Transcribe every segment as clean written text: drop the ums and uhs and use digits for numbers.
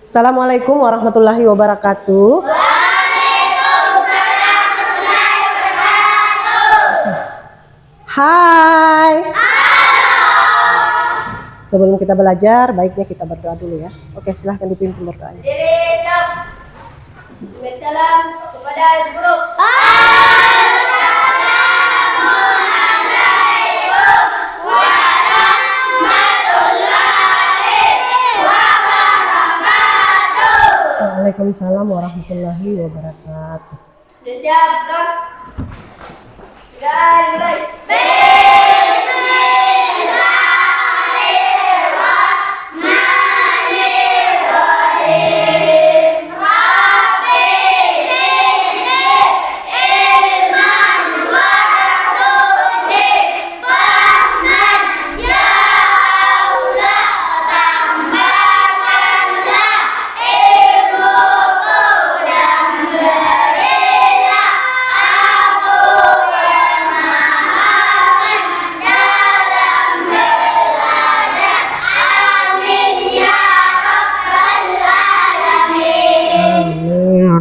Assalamualaikum warahmatullahi wabarakatuh. Hai. Sebelum kita belajar, baiknya kita berdoa dulu ya. Oke, silahkan dipimpin berdoanya. Salam kepada ibu guru. Waalaikumsalam warahmatullahi wabarakatuh. Sudah siap, Bro? Dan mulai.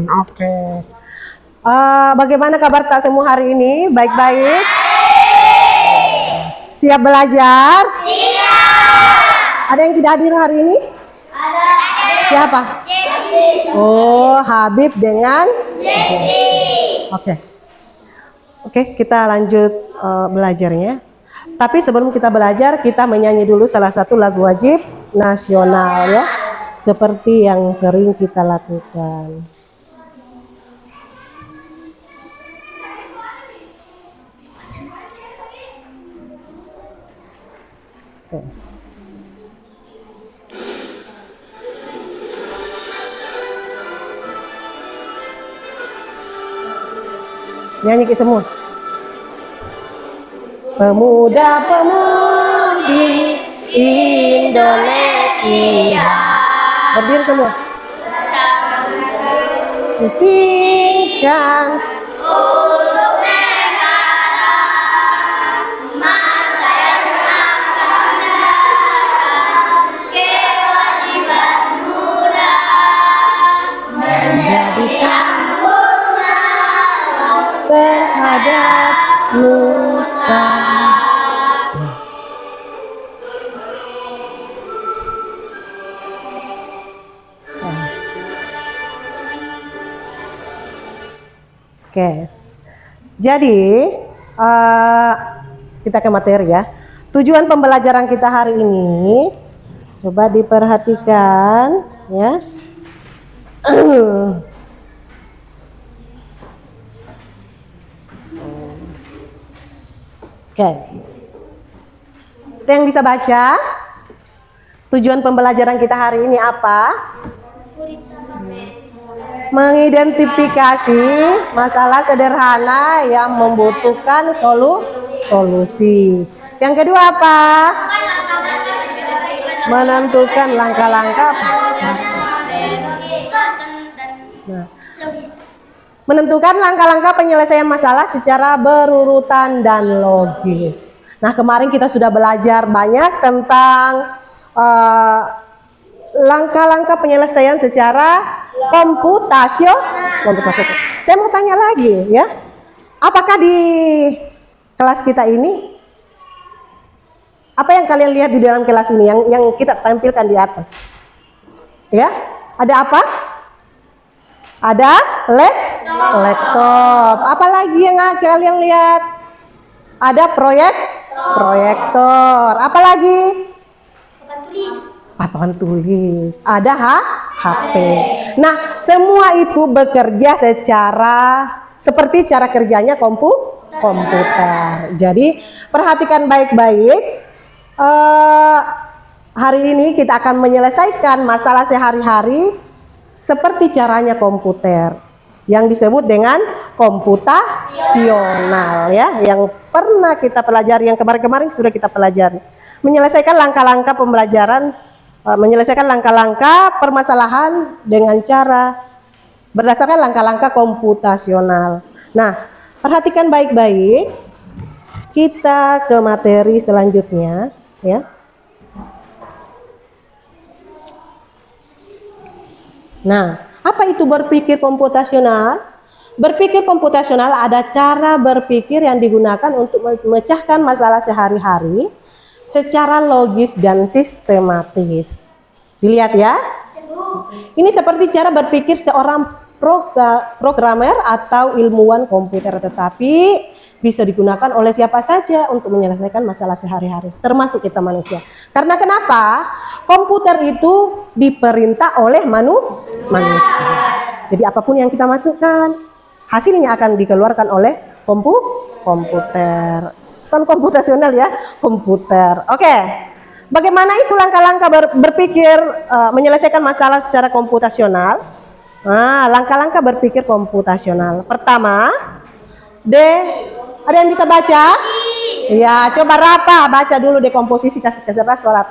Oke. Bagaimana kabar tak semua hari ini? Baik-baik? Siap belajar? Siap. Ada yang tidak hadir hari ini? Ada. Siapa? Jesse. Oh, Habib dengan Jesse. Oke, kita lanjut belajarnya. Tapi sebelum kita belajar, kita menyanyi dulu salah satu lagu wajib nasional ya. Seperti yang sering kita lakukan. Oke. Nyanyi ke semua. Pemuda-pemudi Indonesia. Berdiri semua. Sisingkan Untuk negara, masa yang akan datang, kewajiban muda menjadikan guna terhadap nusa. Oke, jadi kita ke materi ya. Tujuan pembelajaran kita hari ini, coba diperhatikan ya. Oke, ada yang bisa baca? Tujuan pembelajaran kita hari ini apa? Mengidentifikasi masalah sederhana yang membutuhkan solusi. Yang kedua apa? Menentukan langkah-langkah. Nah, menentukan langkah-langkah penyelesaian masalah secara berurutan dan logis. Nah, kemarin kita sudah belajar banyak tentang langkah-langkah penyelesaian secara komputasional. Saya mau tanya lagi ya, apakah di kelas kita ini, apa yang kalian lihat di dalam kelas ini yang kita tampilkan di atas? Ya, ada apa? Ada laptop. Apalagi yang kalian lihat? Ada proyektor. Apalagi? Papan tulis. Ada HP. Nah, semua itu bekerja seperti cara kerjanya komputer. Jadi, perhatikan baik-baik. Hari ini kita akan menyelesaikan masalah sehari-hari seperti caranya komputer yang disebut dengan komputasional ya, yang pernah kita pelajari, yang kemarin-kemarin sudah kita pelajari. Menyelesaikan langkah-langkah pembelajaran, menyelesaikan langkah-langkah permasalahan dengan cara berdasarkan langkah-langkah komputasional. Nah, perhatikan baik-baik. Kita ke materi selanjutnya ya. Nah, apa itu berpikir komputasional? Berpikir komputasional ada cara berpikir yang digunakan untuk memecahkan masalah sehari-hari secara logis dan sistematis. Dilihat ya. Ini seperti cara berpikir seorang programmer atau ilmuwan komputer, tetapi bisa digunakan oleh siapa saja untuk menyelesaikan masalah sehari-hari, termasuk kita manusia. Karena kenapa? Komputer itu diperintah oleh manusia. Jadi apapun yang kita masukkan, hasilnya akan dikeluarkan oleh komputer. Bukan komputasional ya, komputer. Oke. Bagaimana itu langkah-langkah berpikir menyelesaikan masalah secara komputasional? Nah, langkah-langkah berpikir komputasional. Pertama, ada yang bisa baca? Ya, coba Rafa baca dulu dekomposisi, kasih keras suara.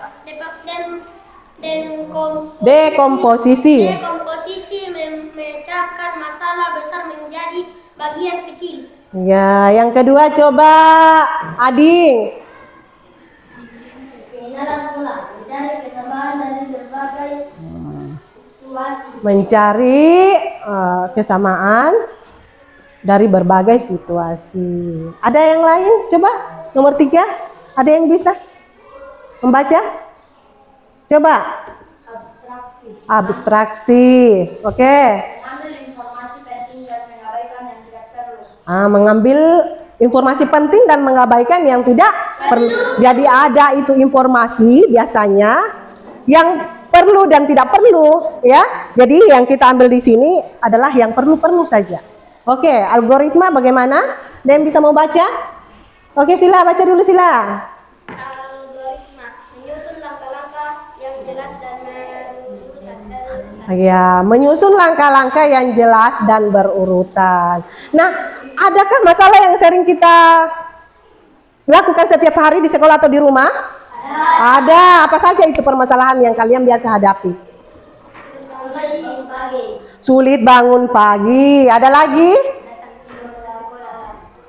Dekomposisi. Dekomposisi memecahkan masalah besar menjadi bagian kecil. Ya, yang kedua coba Ading. Pengenalan pula mencari kesamaan dari berbagai situasi. Mencari kesamaan dari berbagai situasi. Ada yang lain? Coba nomor 3. Ada yang bisa membaca? Coba. Abstraksi. Oke. Mengambil informasi penting dan mengabaikan yang tidak perlu. Mengambil informasi penting dan mengabaikan yang tidak perlu. Jadi ada itu informasi biasanya yang perlu dan tidak perlu, ya. Jadi yang kita ambil di sini adalah yang perlu-perlu saja. Oke, algoritma bagaimana? Ada yang bisa mau baca? Oke, sila baca dulu sila. Algoritma menyusun langkah-langkah yang jelas dan berurutan. Ya, menyusun langkah-langkah yang jelas dan berurutan. Nah, adakah masalah yang sering kita lakukan setiap hari di sekolah atau di rumah? Ada. Apa saja itu permasalahan yang kalian biasa hadapi? Sulit bangun pagi. Ada lagi?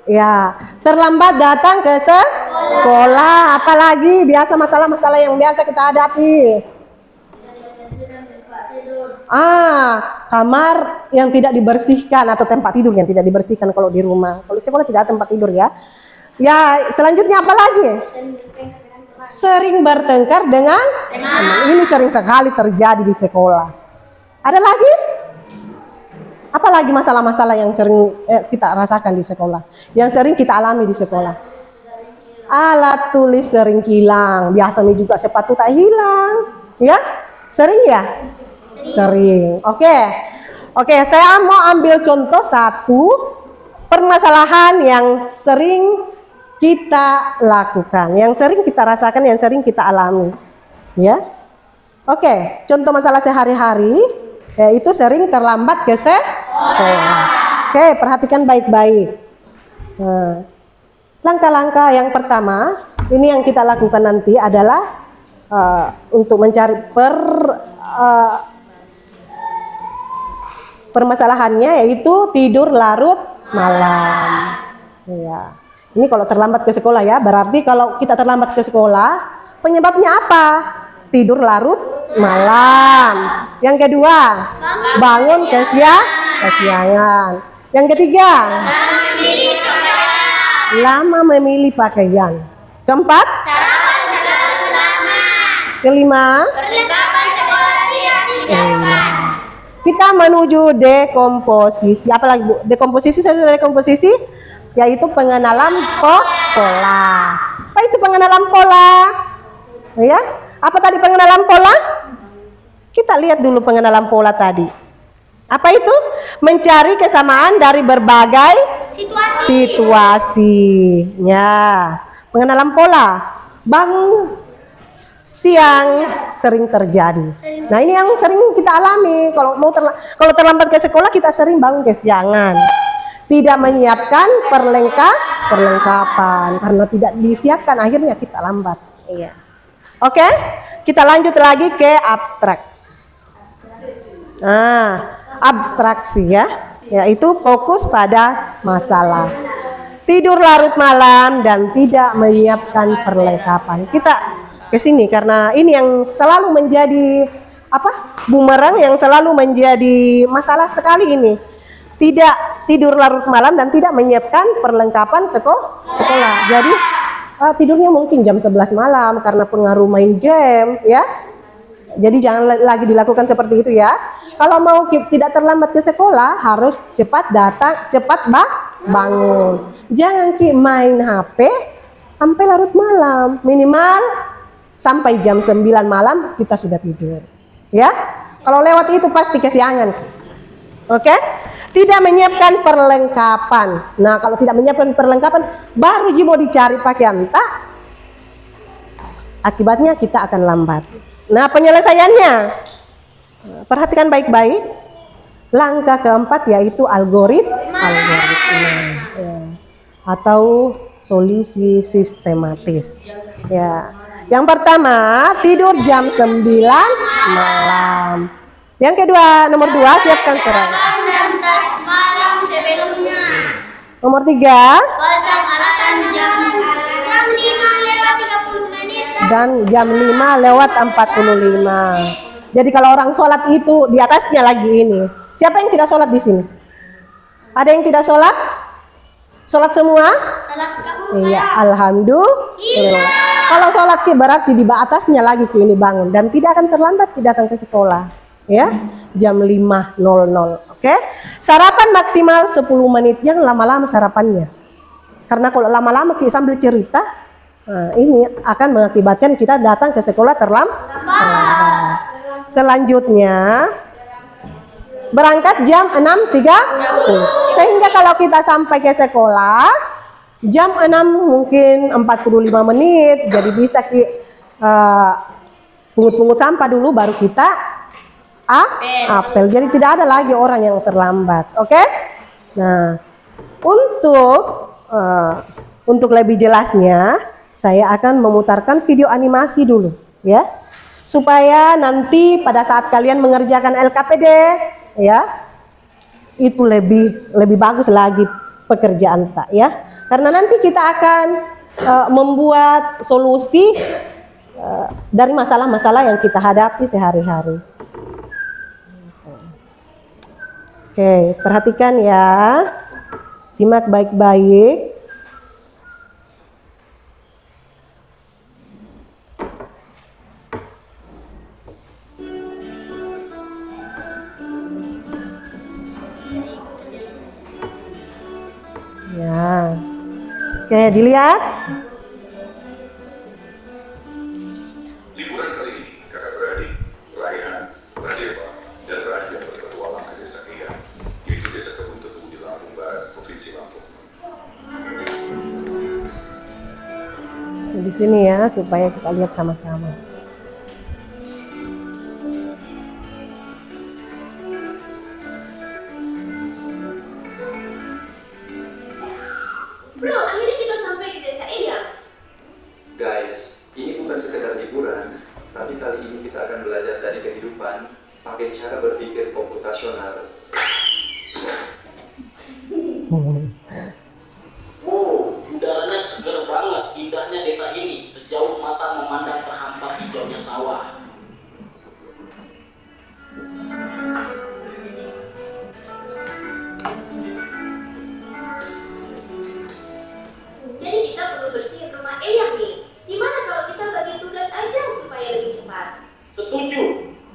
Ya, terlambat datang ke sekolah. Apalagi biasa masalah-masalah yang biasa kita hadapi. Kamar yang tidak dibersihkan atau tempat tidur yang tidak dibersihkan kalau di rumah. Kalau di sekolah tidak ada tempat tidur ya. Ya, selanjutnya apa lagi? Sering bertengkar dengan teman. Ini sering sekali terjadi di sekolah. Ada lagi? Apalagi masalah-masalah yang sering kita rasakan di sekolah, yang sering kita alami di sekolah? Alat tulis sering hilang, biasanya juga sepatu tak hilang, ya? Sering ya? Sering. Oke, saya mau ambil contoh satu permasalahan yang sering kita lakukan, yang sering kita rasakan, yang sering kita alami, ya. Oke, contoh masalah sehari-hari, yaitu sering terlambat ke sekolah. Oke, perhatikan baik-baik. Langkah-langkah yang pertama, ini yang kita lakukan nanti adalah untuk mencari permasalahannya, yaitu tidur larut malam. Ya. Ini kalau terlambat ke sekolah ya, berarti kalau kita terlambat ke sekolah, penyebabnya apa? Tidur larut malam. Yang kedua, bangun kesiangan. Yang ketiga, lama memilih pakaian. Keempat, kelima, kita menuju dekomposisi. Apalagi Bu? Dekomposisi, yaitu pengenalan pola. Apa itu pengenalan pola? Ya, apa tadi pengenalan pola? Kita lihat dulu pengenalan pola tadi. Apa itu? Mencari kesamaan dari berbagai situasi. Ya, pengenalan pola. Bangun siang sering terjadi. Nah, ini yang sering kita alami. Kalau terlambat ke sekolah, kita sering bangun kesiangan. Tidak menyiapkan perlengkapan, karena tidak disiapkan akhirnya kita lambat. Iya. Oke, kita lanjut lagi ke abstrak. Abstraksi ya, yaitu fokus pada masalah. Tidur larut malam dan tidak menyiapkan perlengkapan. Kita ke sini karena ini yang selalu menjadi bumerang yang selalu menjadi masalah sekali ini. Tidak tidur larut malam dan tidak menyiapkan perlengkapan sekolah. Jadi tidurnya mungkin jam 11 malam karena pengaruh main game ya. Jadi jangan lagi dilakukan seperti itu ya. Kalau mau tidak terlambat ke sekolah harus cepat datang, cepat bangun. Jangan main HP sampai larut malam. Minimal sampai jam 9 malam kita sudah tidur. Ya. Kalau lewat itu pasti kesiangan. Oke? Tidak menyiapkan perlengkapan. Nah, kalau tidak menyiapkan perlengkapan baru mau dicari pakaian tak. Akibatnya kita akan lambat. Nah, penyelesaiannya perhatikan baik-baik. Langkah keempat yaitu algoritma ya. Atau solusi sistematis. Ya. Yang pertama, tidur jam 9 malam. Yang kedua, nomor 2, siapkan seragam dan tas malam sebelumnya. Nomor 3, Pasang alarm jam 5 lewat 30 menit. dan jam 5 lewat 45. Jadi kalau orang sholat itu di atasnya lagi ini. Siapa yang tidak sholat di sini? Ada yang tidak sholat? Sholat semua? Salat kamu Iya, alhamdulillah. Kalau sholat berarti di atasnya lagi ini bangun dan tidak akan terlambat datang ke sekolah. Ya, jam 5.00. Oke. Sarapan maksimal 10 menit, jangan lama-lama sarapannya. Karena kalau lama-lama sambil cerita, ini akan mengakibatkan kita datang ke sekolah terlambat. Selanjutnya berangkat jam 6.30. Sehingga kalau kita sampai ke sekolah jam 6 mungkin 45 menit, jadi bisa pungut-pungut sampah dulu baru kita apel. Jadi tidak ada lagi orang yang terlambat. Oke? Nah, untuk lebih jelasnya saya akan memutarkan video animasi dulu ya. Supaya nanti pada saat kalian mengerjakan LKPD ya, itu lebih bagus lagi pekerjaan tak ya. Karena nanti kita akan membuat solusi dari masalah-masalah yang kita hadapi sehari-hari. Oke, perhatikan ya. Simak baik-baik. Ya. Oke, dilihat. Liburan kali ini, kakak beradik, Raihan, Radeva, dan Raja berpetualang ke desa Kia, yaitu desa Kebun Tebu di Lampung Barat, Provinsi Lampung. Di sini ya, supaya kita lihat sama-sama. Bro, akhirnya kita sampai di desa Eyang. Guys, ini bukan sekedar liburan, tapi kali ini kita akan belajar dari kehidupan pakai cara berpikir komputasional. Oh, udaranya seger banget, indahnya desa ini. Sejauh mata memandang terhampar hijaunya sawah. Jadi kita perlu bersihin rumah Eyang nih. Gimana kalau kita bagi tugas aja supaya lebih cepat? Setuju,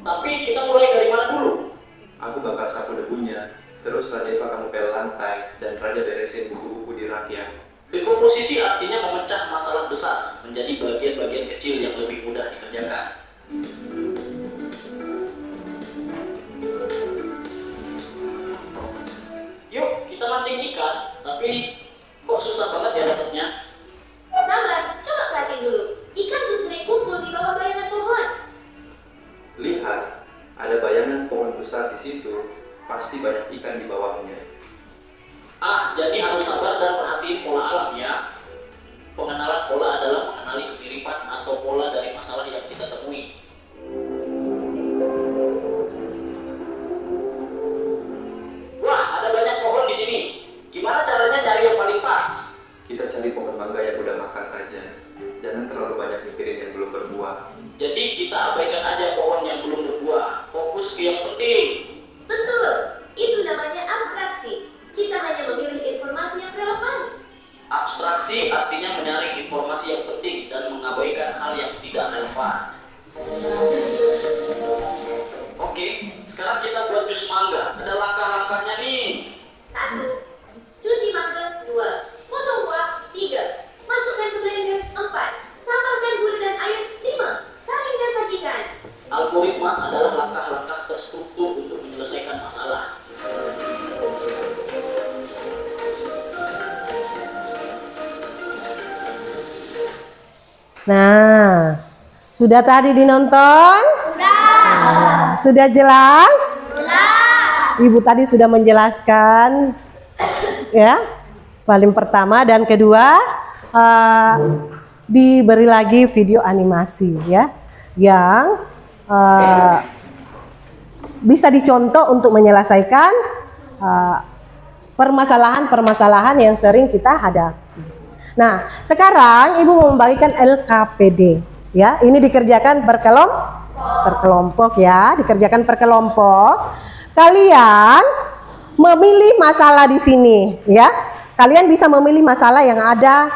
tapi kita mulai dari mana dulu? Aku bakal sapu debunya, terus Radeva kamu pel lantai, dan Raja beresin buku-buku di rak ya. Dekomposisi artinya memecah masalah besar menjadi bagian-bagian kecil yang lebih mudah dikerjakan. Yuk, kita mancing ikan, tapi kok susah banget ya dapetnya? Sabar, coba perhatiin dulu. Ikan tuh sering kumpul di bawah bayangan pohon. Lihat, ada bayangan pohon besar di situ, pasti banyak ikan di bawahnya. Jadi harus sabar dan perhatiin pola alam ya. Pengenalan pola adalah mengenali kemiripan atau pola dari masalah yang kita temui. Wah, ada banyak pohon di sini. Gimana caranya cari yang paling pas? Kita cari pohon mangga yang udah makan aja. Jangan terlalu banyak mikirin yang belum berbuah. Jadi kita abaikan aja pohon yang belum berbuah. Nah, sudah tadi dinonton? Sudah jelas? Ibu tadi sudah menjelaskan ya. Paling pertama dan kedua diberi lagi video animasi ya yang bisa dicontoh untuk menyelesaikan permasalahan-permasalahan yang sering kita hadapi. Nah, sekarang Ibu mau membagikan LKPD ya. Ini dikerjakan berkelompok ya, dikerjakan per kelompok. Kalian memilih masalah di sini ya. Kalian bisa memilih masalah yang ada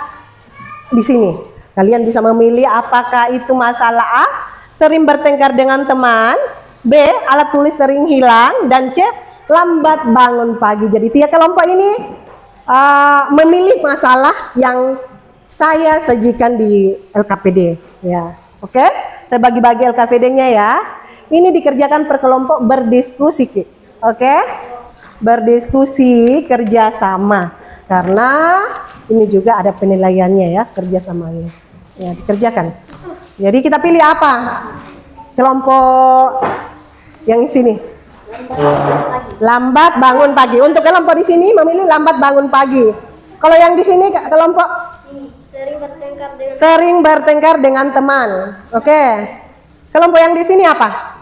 di sini. Kalian bisa memilih apakah itu masalah A, sering bertengkar dengan teman, B, alat tulis sering hilang, dan C, lambat bangun pagi. Jadi tiap kelompok ini memilih masalah yang saya sajikan di LKPD ya. Oke, saya bagi-bagi LKPD-nya ya. Ini dikerjakan per kelompok berdiskusi, oke? Berdiskusi kerjasama karena ini juga ada penilaiannya ya, kerjasamanya ya, dikerjakan. Jadi kita pilih apa? Kelompok yang di sini. Lambat bangun pagi. Untuk kelompok di sini memilih lambat bangun pagi. Kalau yang di sini kelompok sering bertengkar dengan teman. Oke. Kelompok yang di sini apa?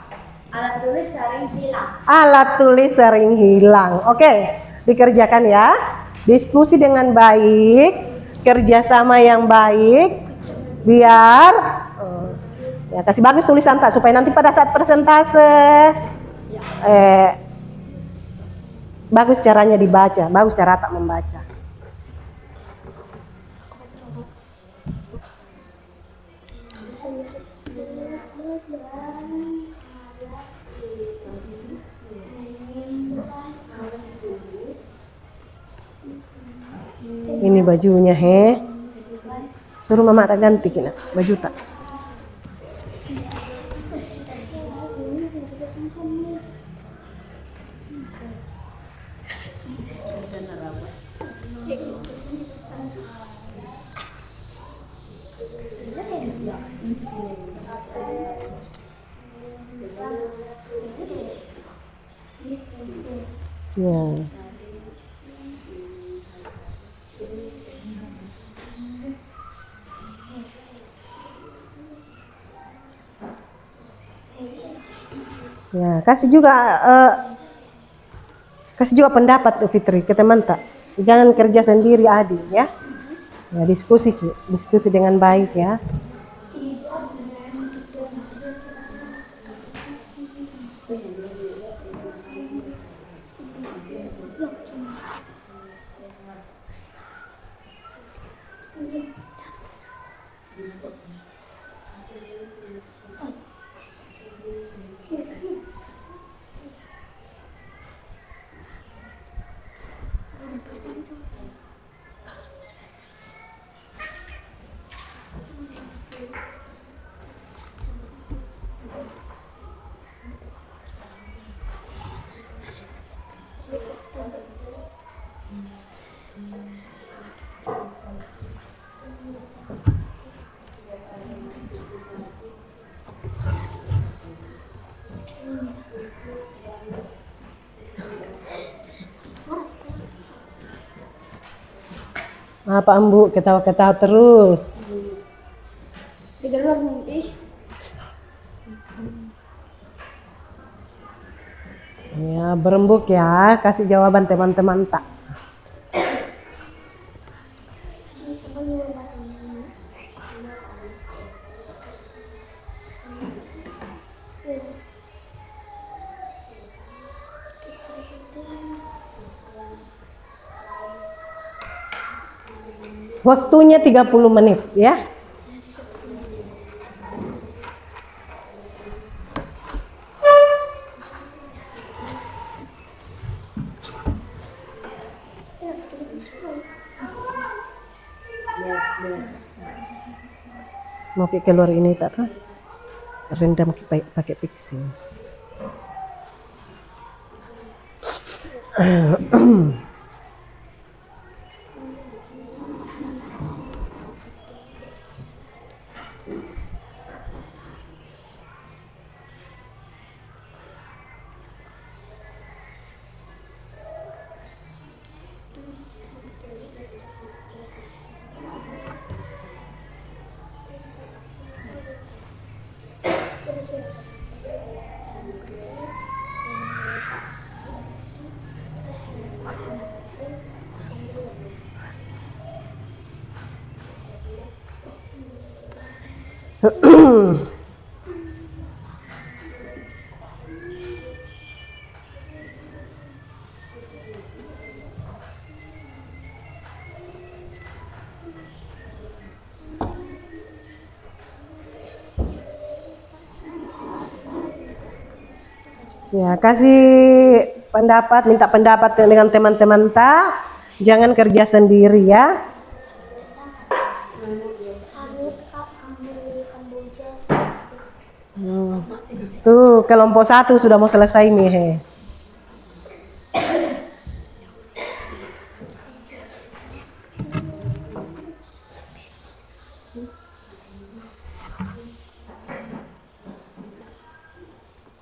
Alat tulis sering hilang. Alat tulis sering hilang. Oke, dikerjakan ya. Diskusi dengan baik, kerjasama yang baik, biar ya kasih bagus tulisan tak supaya nanti pada saat persentase bagus caranya dibaca, bagus cara tak membaca. Ini bajunya he. Suruh mama tak ganti kena baju tak. Ya. Ya, kasih juga pendapat tuh Fitri ke teman tak. Jangan kerja sendiri Adi ya. Ya, diskusi dengan baik ya. Apa Ambu ketawa-ketawa terus? Ya, berembuk ya, kasih jawaban teman-teman tak. Waktunya 30 menit ya. Mau keluar ini tak kan? Rendam pakai pixie. Ya, kasih pendapat, minta pendapat dengan teman-teman tak. Jangan kerja sendiri ya. Tuh, kelompok 1 sudah mau selesai nih. He.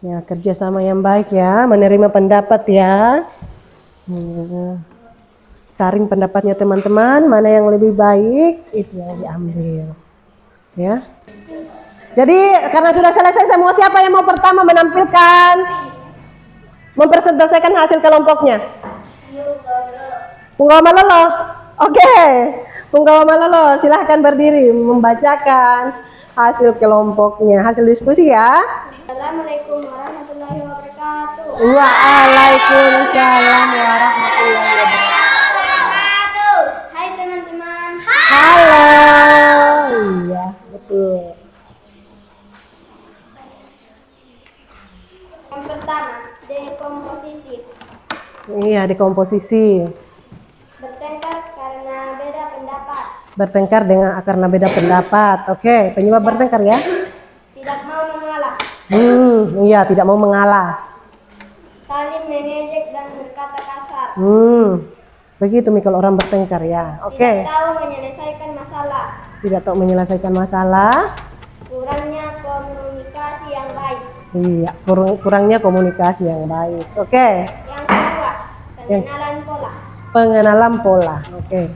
Ya, kerjasama yang baik ya, menerima pendapat ya. Saring pendapatnya teman-teman, mana yang lebih baik, itu yang diambil. Ya. Jadi, karena sudah selesai semua, siapa yang mau pertama menampilkan, mempresentasikan hasil kelompoknya? Punggawa Malolo. Oke. Punggawa Malolo, silahkan berdiri, membacakan hasil kelompoknya, hasil diskusi ya. Assalamualaikum warahmatullahi wabarakatuh. Waalaikumsalam warahmatullahi wabarakatuh. Hai teman-teman. Halo. Iya, betul. Yang pertama, dekomposisi. Iya, dekomposisi. Bertengkar karena beda pendapat. Bertengkar karena beda pendapat. Oke, penyebab bertengkar ya. Tidak mau mengalah. Iya, tidak mau mengalah. Saling mengejek dan berkata kasar. Begitu nih kalau orang bertengkar ya. Oke. Tidak tahu menyelesaikan masalah. Tidak tahu menyelesaikan masalah. Kurangnya komunikasi yang baik. Iya, kurangnya komunikasi yang baik. Oke. Yang kedua, pengenalan pola. Pengenalan pola. Oke.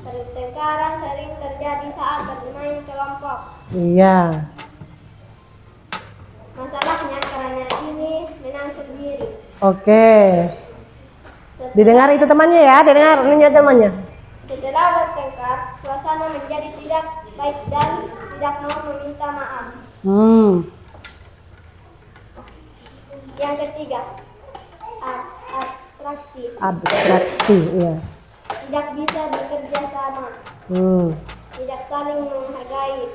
Pertengkaran sering terjadi saat bermain kelompok. Iya. Masalahnya karena ini menang sendiri. Oke. Didengar itu temannya ya, didengar ini temannya. Setelah bertengkar, suasana menjadi tidak baik dan tidak mau meminta maaf. Yang ketiga, abstraksi. Abstraksi, iya. Tidak bisa bekerja sama. Tidak saling menghargai.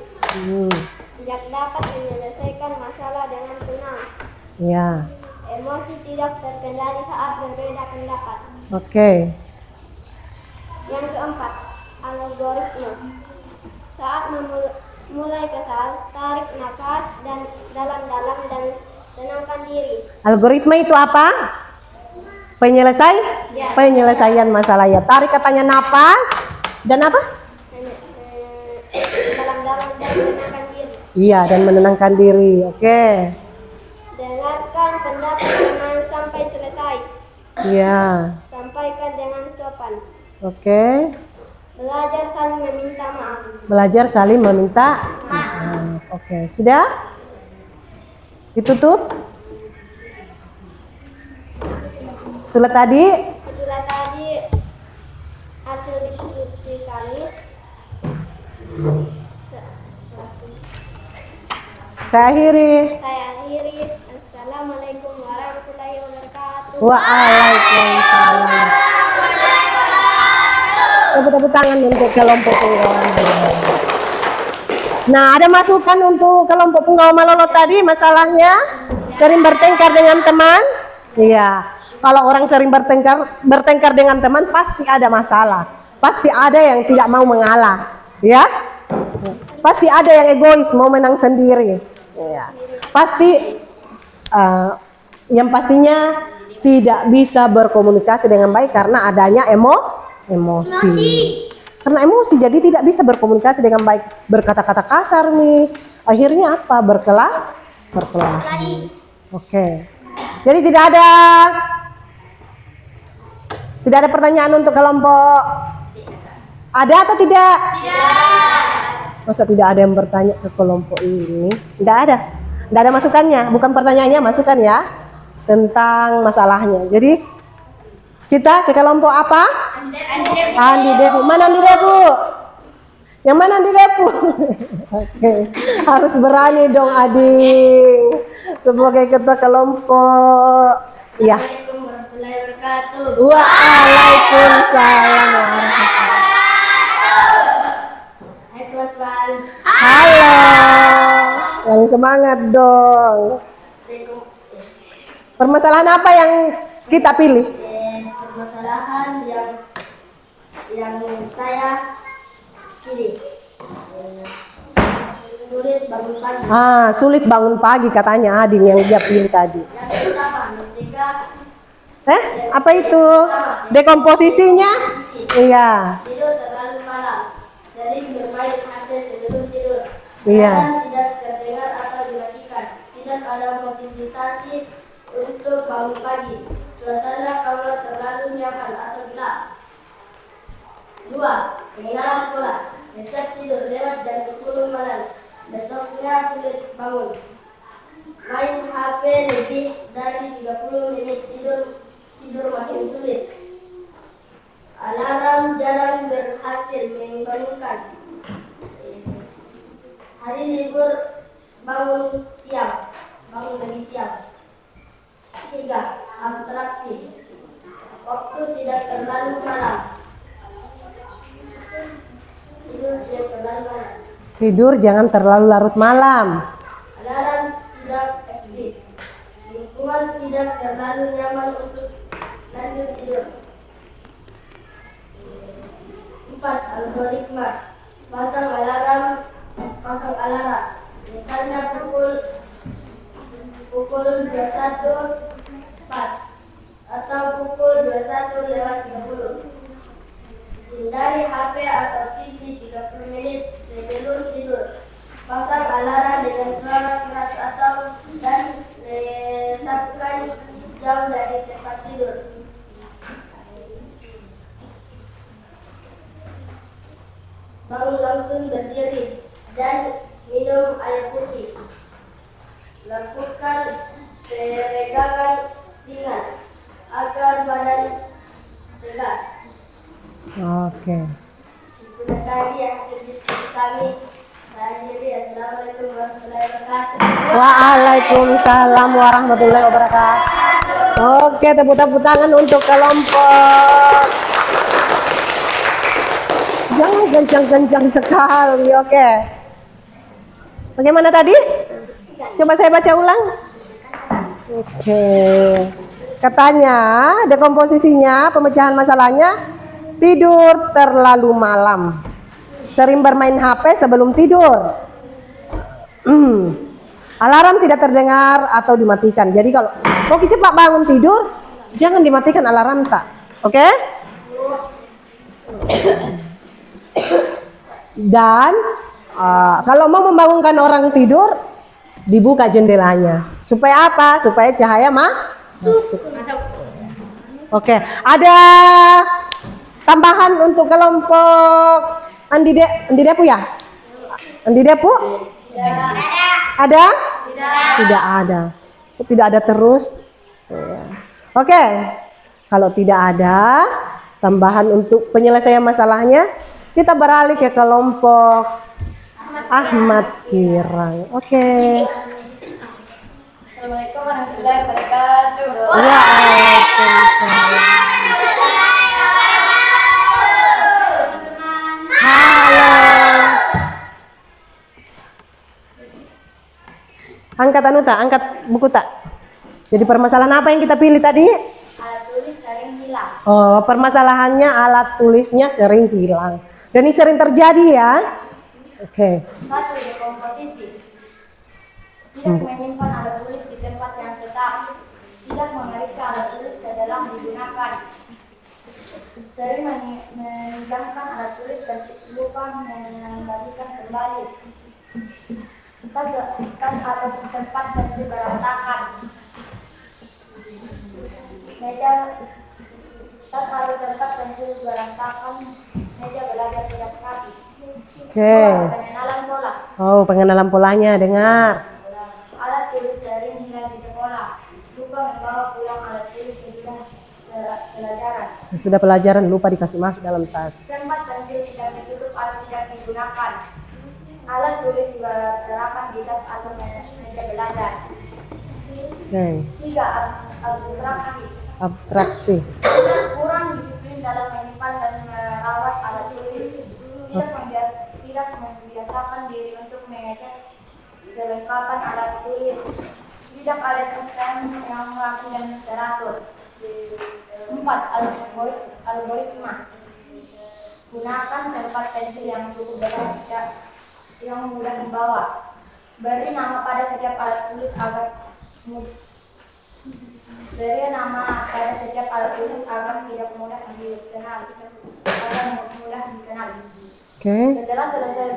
Tidak dapat menyelesaikan masalah dengan tenang. Iya. Emosi tidak terkendali saat berbeda pendapat. Oke. Yang keempat, algoritma. Saat mulai kesal, tarik nafas dan dalam-dalam dan tenangkan diri. Algoritma itu apa? Ya. Penyelesaian masalah ya. Tarik katanya napas dan apa? Dalam-dalam dan tenangkan diri. Iya, dan menenangkan diri. Oke. Dengarkan pendapat teman sampai selesai. Iya. Sampaikan dengan sopan. Oke. Belajar saling meminta maaf. Belajar saling meminta maaf. Oke, sudah? Ditutup? Itulah tadi hasil diskusi kami. Saya akhiri. Assalamualaikum warahmatullahi wabarakatuh. Waalaikumsalam. Tepuk tangan untuk kelompok penggawa Malolo. Nah, ada masukan untuk kelompok penggawa Malolo tadi, masalahnya sering bertengkar dengan teman. Iya, kalau orang sering bertengkar dengan teman pasti ada masalah. Pasti ada yang tidak mau mengalah, ya. Pasti ada yang egois, mau menang sendiri. Ya. Pasti yang pastinya tidak bisa berkomunikasi dengan baik karena adanya emosi. Karena emosi jadi tidak bisa berkomunikasi dengan baik, berkata-kata kasar nih. Akhirnya apa? Berkelahi. Oke. Jadi tidak ada pertanyaan untuk kelompok. Ada atau tidak? Tidak. Masa tidak ada yang bertanya ke kelompok ini? Tidak ada. Tidak ada masukannya, bukan pertanyaannya, masukan ya tentang masalahnya. Jadi kita ke kelompok apa? Andi Debu. Mana Andi Debu? Yang mana di Depu? Oke, harus berani dong Ading. Sebagai ketua kelompok. Ya. Assalamualaikum warahmatullahi wabarakatuh. Waalaikumsalam warahmatullahi. Hai teman-teman. Halo. Yang semangat dong. Permasalahan apa yang kita pilih? Permasalahan yang saya pilih. Sulit bangun pagi. Sulit bangun pagi katanya Adin yang dia pilih tadi. Yang pertama, mencegah Apa itu? Dekomposisinya? Iya. tidur terlalu malam. Sering bermain HP sebelum tidur. Iya. Alarm tidak terdengar atau dimatikan. Tidak ada motivasi untuk bangun pagi. Suasana kamar terlalu nyaman atau gelap. 2. Pengenalan pola. Setiap tidur lewat jam 10 malam. Besoknya sulit bangun. Main HP lebih dari 30 menit, tidur makin sulit. Alarm jarang berhasil membangunkan. Hari libur bangun lebih siang. 3. Abstraksi. Waktu tidak terlalu malam. Tidur jangan terlalu larut malam. Alarm tidak aktif. Lingkungan tidak terlalu nyaman untuk lanjut tidur. 4. Algoritma. Pasang alarm. Misalnya pukul 21 pas atau pukul 21:30. Hindari HP atau TV 30 menit sebelum tidur. Pasang alarm dengan suara keras dan letakkan jauh dari tempat tidur. Bangun langsung berdiri dan minum air putih. Lakukan peregangan ringan agar badan segar. Oke. Itu tadi hasil diskusi kami. Saya Jiri, assalamualaikum warahmatullahi wabarakatuh. Waalaikumsalam warahmatullahi wabarakatuh. Oke, tepuk tangan untuk kelompok. Jangan kencang-kencang sekali, oke. Bagaimana tadi? Coba saya baca ulang. Oke. Katanya, dekomposisinya, pemecahan masalahnya, tidur terlalu malam. Sering bermain HP sebelum tidur. Alarm tidak terdengar atau dimatikan. Jadi kalau mau cepat bangun tidur, jangan dimatikan alarm tak. Oke? Dan kalau mau membangunkan orang tidur, dibuka jendelanya. Supaya apa? Supaya cahaya masuk. Oke, ada tambahan untuk kelompok Andi Depu ya? Andi Depu? Ada? Tidak ada. Tidak ada terus. Oke, kalau tidak ada tambahan untuk penyelesaian masalahnya, kita beralih ke kelompok Ahmad Kirang. Oke. Assalamualaikum warahmatullahi wabarakatuh. Waalaikumsalam. Halo. Angkat angkat buku tak. Jadi permasalahan apa yang kita pilih tadi? Alat tulis sering hilang. Oh, permasalahannya alat tulisnya sering hilang. Dan ini sering terjadi ya. Oke. 1. Dekomposisi. Tidak menyimpan alat tulis di tempat yang tetap. Tidak memeriksa alat tulis sedalam digunakan. Sering meninggalkan alat tulis dan lupa mengembalikan kembali. Tas atau tempat pensil berantakan. Tas atau tempat pensil berantakan. Meja belajar tidak rapi. Oke. Pengenalan pola. Oh, pengenalan polanya, dengar. Alat tulis sering hilang di sekolah. Lupa membawa pulang alat tulis sesudah pelajaran. Sesudah pelajaran lupa dikasih masuk dalam tas. Tempat pensil tidak ditutup atau tidak digunakan. Alat tulis berserakan di tas atau meja belajar. Oke. 3. Abstraksi. Abstraksi. Kurang disiplin dalam menyimpan dan merawat alat tulis. Tidak membiasakan diri untuk mengecek kelengkapan alat tulis. Tidak ada sistem yang rapi dan teratur. 4. Algoritma. Gunakan tempat pensil yang cukup berat yang mudah dibawa. Beri nama pada setiap alat tulis agar tidak mudah dikenal. Oke. Setelah selesai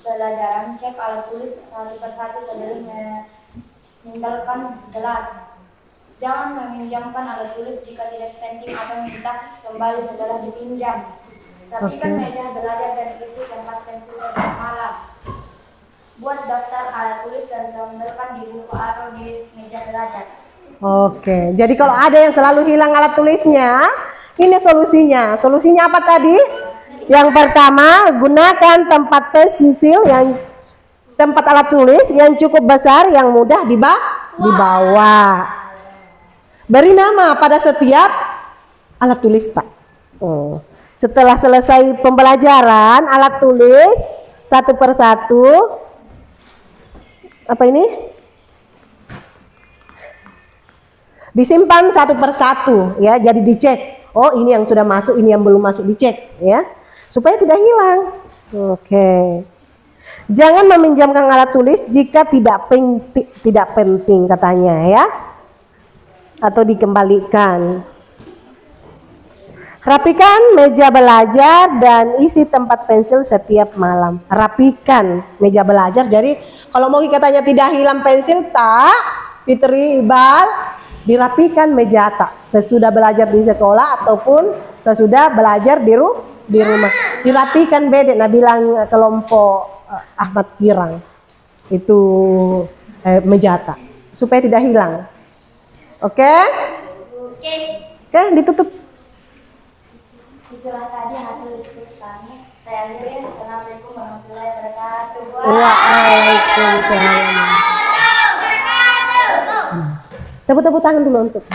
pelajaran, cek alat tulis satu persatu sebelum meninggalkan kelas. Jangan meminjamkan alat tulis jika tidak penting atau minta kembali setelah dipinjam. Rapikan meja belajar dan isi tempat pensil setiap malam. Buat daftar alat tulis dan tampilkan di buku atau di meja belajar. Oke, jadi kalau ada yang selalu hilang alat tulisnya, ini solusinya. Solusinya apa tadi? Yang pertama, gunakan tempat pensil tempat alat tulis yang cukup besar yang mudah dibawa. Beri nama pada setiap alat tulis tak. Setelah selesai pembelajaran alat tulis satu persatu, apa ini? Disimpan satu persatu ya, jadi dicek. Oh, ini yang sudah masuk, ini yang belum masuk, dicek ya, supaya tidak hilang. Oke. Jangan meminjamkan alat tulis jika tidak penting katanya ya, atau dikembalikan. Rapikan meja belajar dan isi tempat pensil setiap malam. Rapikan meja belajar. Jadi kalau mau katanya tidak hilang pensil tak, Fitri, Iqbal, dirapikan meja tak. Sesudah belajar di sekolah ataupun sesudah belajar di rumah. Dirapikan bedek. Nah bilang kelompok Ahmad Kirang itu meja tak supaya tidak hilang. Oke? Oke, ditutup. Itulah tadi hasil diskusi kami. Saya akhiri. Assalamualaikum warahmatullahi wabarakatuh. Waalaikumsalam. Tepuk tangan dulu untuk.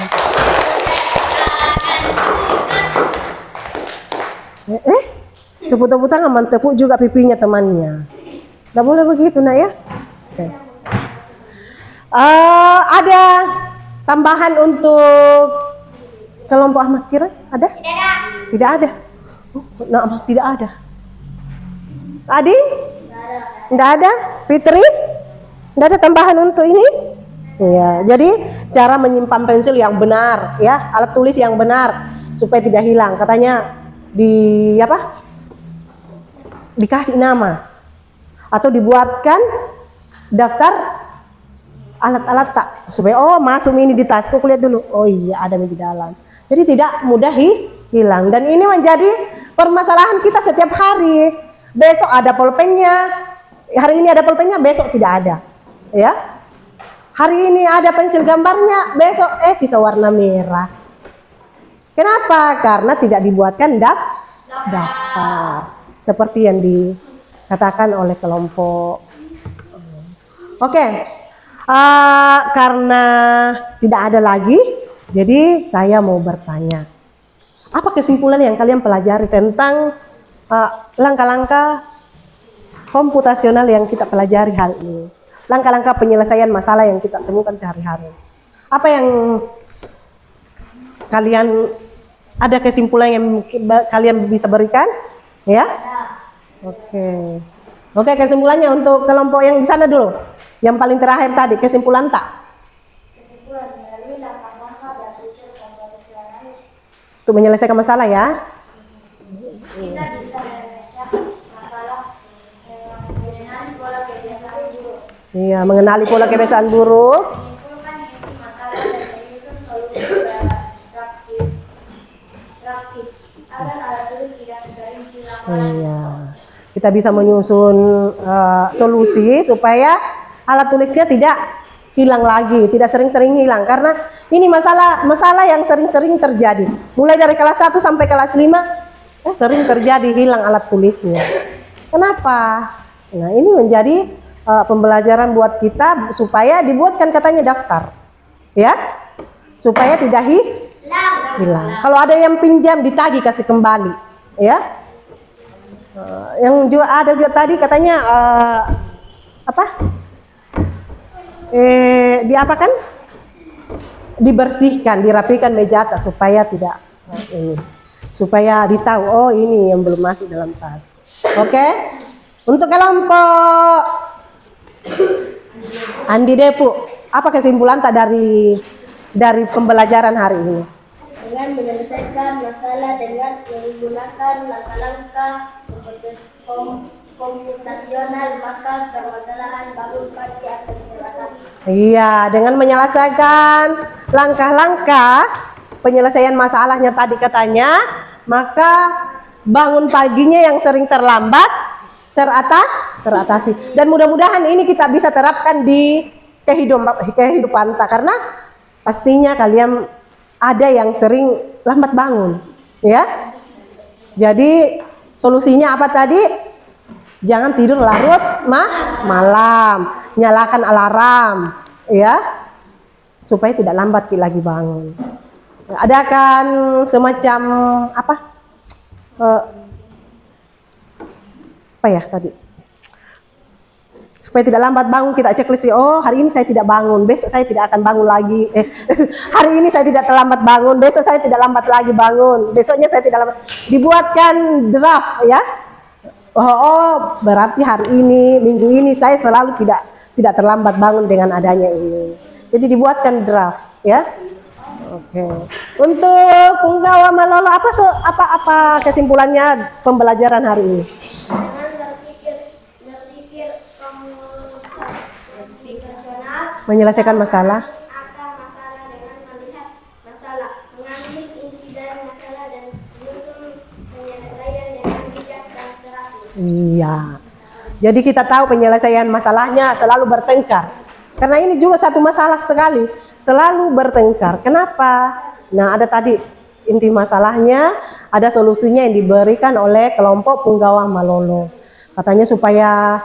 Tepuk tangan, mentepuk juga pipinya temannya. Tidak boleh begitu nak ya. Oke. Ada tambahan untuk kelompok Ahmad Kirang? Ada? Tidak ada. Nah, tidak ada. Adi? Tidak ada. Fitri? Tidak ada tambahan untuk ini? Ya, jadi cara menyimpan pensil yang benar, ya, alat tulis yang benar supaya tidak hilang. Katanya dikasih nama atau dibuatkan daftar alat-alat tak supaya masuk ini di tasku, lihat dulu. Oh iya, ada di dalam. Jadi tidak mudah hilang. Dan ini menjadi permasalahan kita setiap hari. Besok ada pulpennya, hari ini ada pulpennya, besok tidak ada. Ya. Hari ini ada pensil gambarnya, besok sisa warna merah. Kenapa? Karena tidak dibuatkan daftar. Seperti yang dikatakan oleh kelompok. Oke. Karena tidak ada lagi, jadi saya mau bertanya. Apa kesimpulan yang kalian pelajari tentang langkah-langkah komputasional yang kita pelajari hari ini? Langkah-langkah penyelesaian masalah yang kita temukan sehari-hari. Apa yang kalian, ada kesimpulan yang kalian bisa berikan? Ya? Oke. Oke, kesimpulannya untuk kelompok yang di sana dulu. Yang paling terakhir tadi, kesimpulan tak? Kesimpulan melalui langkah-langkah dan fitur komputasional Untuk menyelesaikan masalah ya. kita bisa memecahkan masalah mengenali pola kebiasaan buruk. Iya, mengenali pola kebiasaan buruk. Menyimpulkan isi masalah dan menyusun solusi praktis agar alat tulis tidak sering hilang. Iya. Kita bisa menyusun solusi supaya alat tulisnya tidak hilang lagi, tidak sering-sering hilang, karena ini masalah yang sering-sering terjadi. Mulai dari kelas 1 sampai kelas 5 sering terjadi hilang alat tulisnya. Kenapa? Nah, ini menjadi pembelajaran buat kita supaya dibuatkan katanya daftar. Ya. Supaya tidak hilang. Kalau ada yang pinjam ditagih kasih kembali, ya. Yang juga ada juga tadi katanya apa? Diapakan? Dibersihkan, dirapikan meja atas supaya tidak ini. Supaya ditahu, oh ini yang belum masuk dalam tas. Oke? Untuk kelompok Andi Depu, apa kesimpulan tak dari pembelajaran hari ini? Dengan menyelesaikan masalah dengan menggunakan langkah-langkah komputasional, maka permasalahan bangun pagi akan teratasi. Iya, dengan menyelesaikan langkah-langkah penyelesaian masalahnya tadi katanya, maka bangun paginya yang sering terlambat teratasi. Dan mudah-mudahan ini kita bisa terapkan di kehidupan kita, karena pastinya kalian ada yang sering lambat bangun, ya. Jadi solusinya apa tadi? Jangan tidur larut malam, nyalakan alarm, ya, supaya tidak lambat lagi bangun. Ada kan semacam apa ya tadi? Supaya tidak lambat bangun, kita checklist, oh hari ini saya tidak bangun, besok saya tidak akan bangun lagi. Hari ini saya tidak terlambat bangun, besok saya tidak lambat lagi bangun, besoknya saya tidak lambat. Dibuatkan draft, ya. Oh berarti hari ini, minggu ini saya selalu tidak terlambat bangun dengan adanya ini. Jadi dibuatkan draft, ya. Oke. Untuk Punggawa Malolo, apa kesimpulannya pembelajaran hari ini? Menyelesaikan masalah. Akar masalah dengan melihat masalah, mengambil inti dari masalah dan menyusun penyelesaian dengan bijak dan teratur. Iya. Jadi kita tahu penyelesaian masalahnya selalu bertengkar. Karena ini juga satu masalah sekali, selalu bertengkar. Kenapa? Nah, ada tadi inti masalahnya, ada solusinya yang diberikan oleh kelompok Punggawa Malolo. Katanya supaya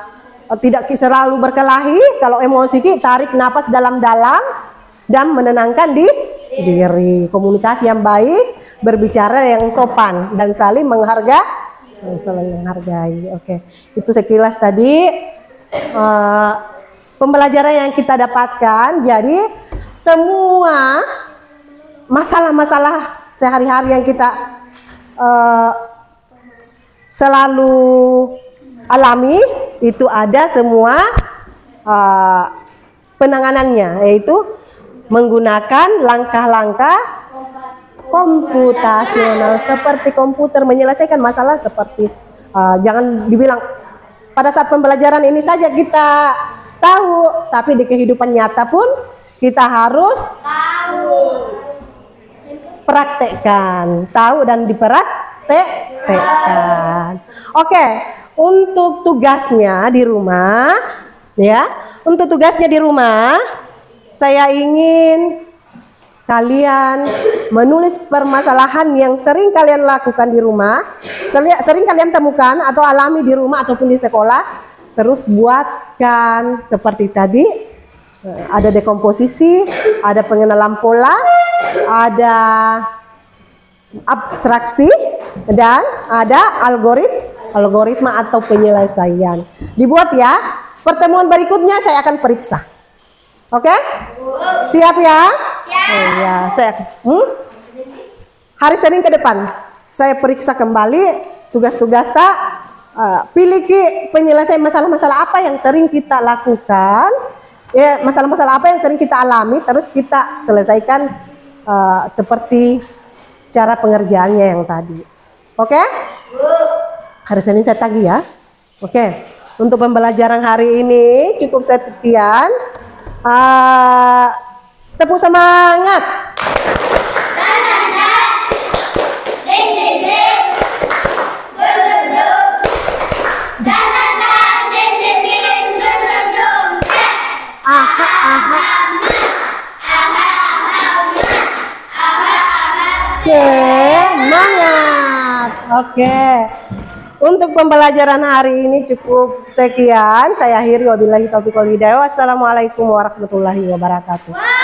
tidak selalu berkelahi, kalau emosi tarik napas dalam-dalam dan menenangkan diri. Komunikasi yang baik, berbicara yang sopan dan saling menghargai. Oke, itu sekilas tadi pembelajaran yang kita dapatkan. Jadi semua masalah-masalah sehari-hari yang kita selalu alami itu ada semua penanganannya, yaitu menggunakan langkah-langkah komputasional seperti komputer menyelesaikan masalah seperti jangan dibilang pada saat pembelajaran ini saja kita tahu, tapi di kehidupan nyata pun kita harus praktekkan, tahu dan dipraktekkan. Oke. Untuk tugasnya di rumah, ya, untuk tugasnya di rumah, saya ingin kalian menulis permasalahan yang sering kalian lakukan di rumah, sering kalian temukan atau alami di rumah ataupun di sekolah, terus buatkan seperti tadi, ada dekomposisi, ada pengenalan pola, ada abstraksi, dan ada algoritma atau penyelesaian. Dibuat ya. Pertemuan berikutnya saya akan periksa. Oke? Siap ya? Ya, hari Senin ke depan saya periksa kembali tugas-tugas tak. Pilih penyelesaian masalah-masalah apa yang sering kita lakukan, ya, masalah-masalah apa yang sering kita alami, terus kita selesaikan seperti cara pengerjaannya yang tadi. Oke? Hari Senin saya tagih ya. Oke. Untuk pembelajaran hari ini cukup sekian. Tepuk semangat. Semangat. Oke. Untuk pembelajaran hari ini cukup sekian. Saya akhiri, wabillahi taufiq wal hidayah. Wassalamualaikum warahmatullahi wabarakatuh.